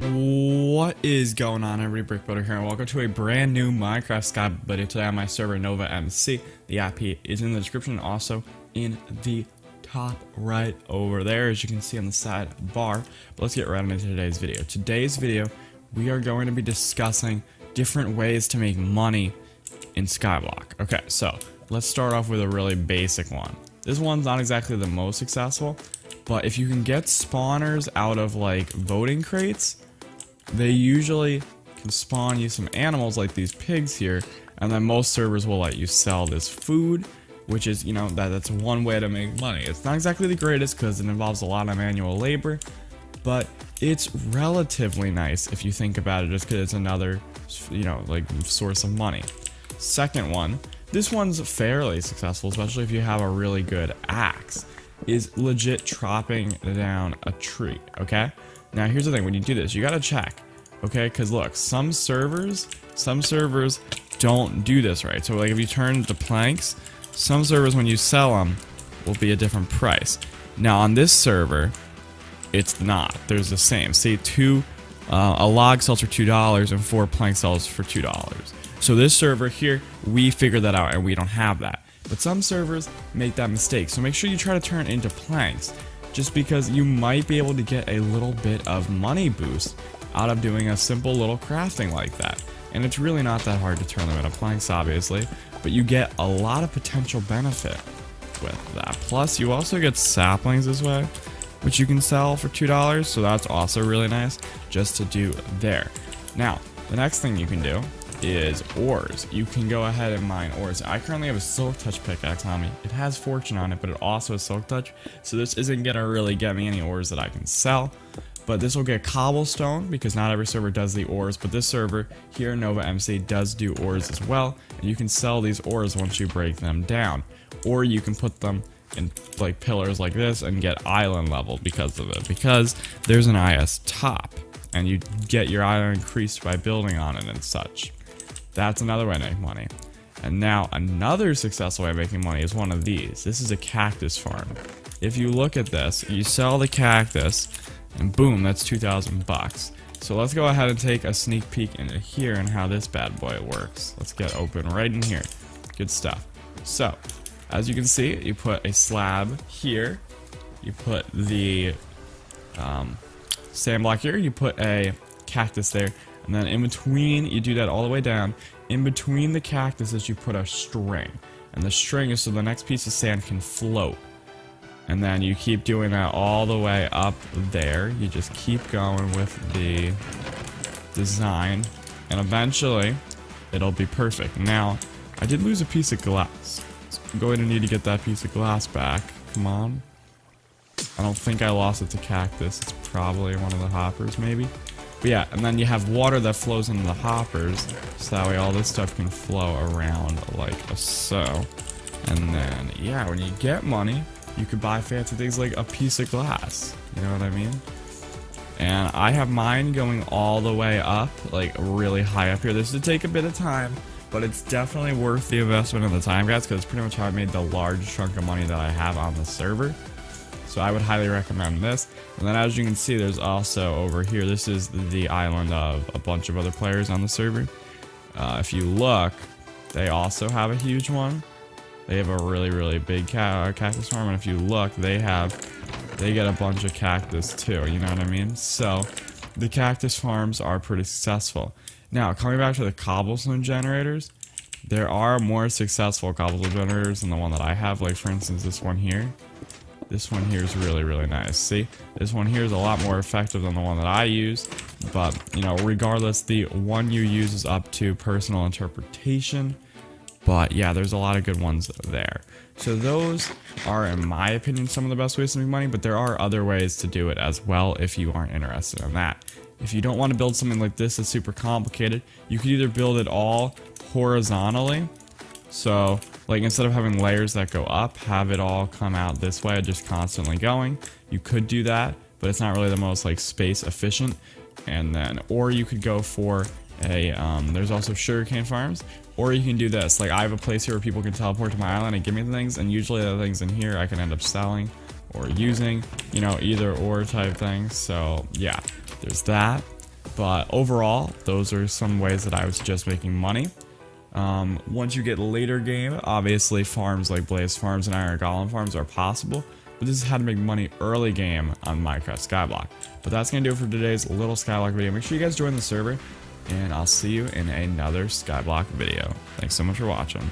What is going on, everybody? Brickbuilder here, and welcome to a brand new Minecraft Sky video. Today on my server Nova MC. The IP is in the description, also in the top right over there, as you can see on the side bar. But let's get right into today's video. Today's video, we are going to be discussing different ways to make money in SkyBlock. Okay, so let's start off with a really basic one. This one's not exactly the most successful, but if you can get spawners out of like voting crates, they usually can spawn you some animals like these pigs here, and then most servers will let you sell this food, which is, you know, that's one way to make money. It's not exactly the greatest because it involves a lot of manual labor, but it's relatively nice if you think about it, just because it's another, you know, like source of money. Second one, this one's fairly successful, especially if you have a really good axe, is legit chopping down a tree, okay? Now here's the thing, when you do this, you gotta check, okay? Because look, some servers don't do this right. So like if you turn to planks, some servers when you sell them will be a different price. Now on this server, it's not. There's the same. See, a log sells for $2 and 4 plank sells for $2. So this server here, we figured that out and we don't have that. But some servers make that mistake. So make sure you try to turn it into planks, just because you might be able to get a little bit of money boost out of doing a simple little crafting like that. And it's really not that hard to turn them into planks, obviously, but you get a lot of potential benefit with that. Plus, you also get saplings this way, which you can sell for $2, so that's also really nice just to do there. Now, the next thing you can do is ores. You can go ahead and mine ores. I currently have a silk touch pickaxe on me. It has fortune on it, but it also has silk touch, so this isn't gonna really get me any ores that I can sell. But this will get cobblestone, because not every server does the ores, but this server here in Nova MC does do ores as well, and you can sell these ores once you break them down, or you can put them in like pillars like this and get island level because of it, because there's an IS top and you get your island increased by building on it and such. That's another way to make money. And now another successful way of making money is one of these. This is a cactus farm. If you look at this, you sell the cactus and boom, that's 2,000 bucks. So let's go ahead and take a sneak peek into here and how this bad boy works. Let's get open right in here. Good stuff. So as you can see, you put a slab here, you put the sand block here, you put a cactus there, and then in between, you do that all the way down. In between the cactuses, you put a string. And the string is so the next piece of sand can float. And then you keep doing that all the way up there. You just keep going with the design. And eventually, it'll be perfect. Now, I did lose a piece of glass. So I'm going to need to get that piece of glass back. Come on. I don't think I lost it to cactus. It's probably one of the hoppers, maybe. But yeah, and then you have water that flows into the hoppers, so that way all this stuff can flow around like so. And then, yeah, when you get money, you could buy fancy things like a piece of glass. You know what I mean? And I have mine going all the way up, like really high up here. This would take a bit of time, but it's definitely worth the investment of the time, guys, because it's pretty much how I made the large chunk of money that I have on the server. So I would highly recommend this. And then as you can see, there's also over here, this is the island of a bunch of other players on the server. If you look, they also have a huge one. They have a really big cactus farm, and if you look, they get a bunch of cactus too, you know what I mean? So the cactus farms are pretty successful. Now, coming back to the cobblestone generators, there are more successful cobblestone generators than the one that I have, like for instance this one here. This one here is really nice. See, this one here is a lot more effective than the one that I use, but you know, regardless, the one you use is up to personal interpretation. But yeah, there's a lot of good ones there. So those are, in my opinion, some of the best ways to make money, but there are other ways to do it as well if you aren't interested in that. If you don't want to build something like this that's super complicated, you could either build it all horizontally. So, like, instead of having layers that go up, have it all come out this way, just constantly going. You could do that, but it's not really the most, like, space efficient. And then, or you could go for a, there's also sugarcane farms, or you can do this. Like, I have a place here where people can teleport to my island and give me the things, and usually the things in here I can end up selling or using, you know, either or type thing. So, yeah, there's that. But overall, those are some ways that I was just making money. Once you get later game, obviously farms like Blaze Farms and Iron Golem Farms are possible, but this is how to make money early game on Minecraft SkyBlock. But that's going to do it for today's little SkyBlock video. Make sure you guys join the server, and I'll see you in another SkyBlock video. Thanks so much for watching.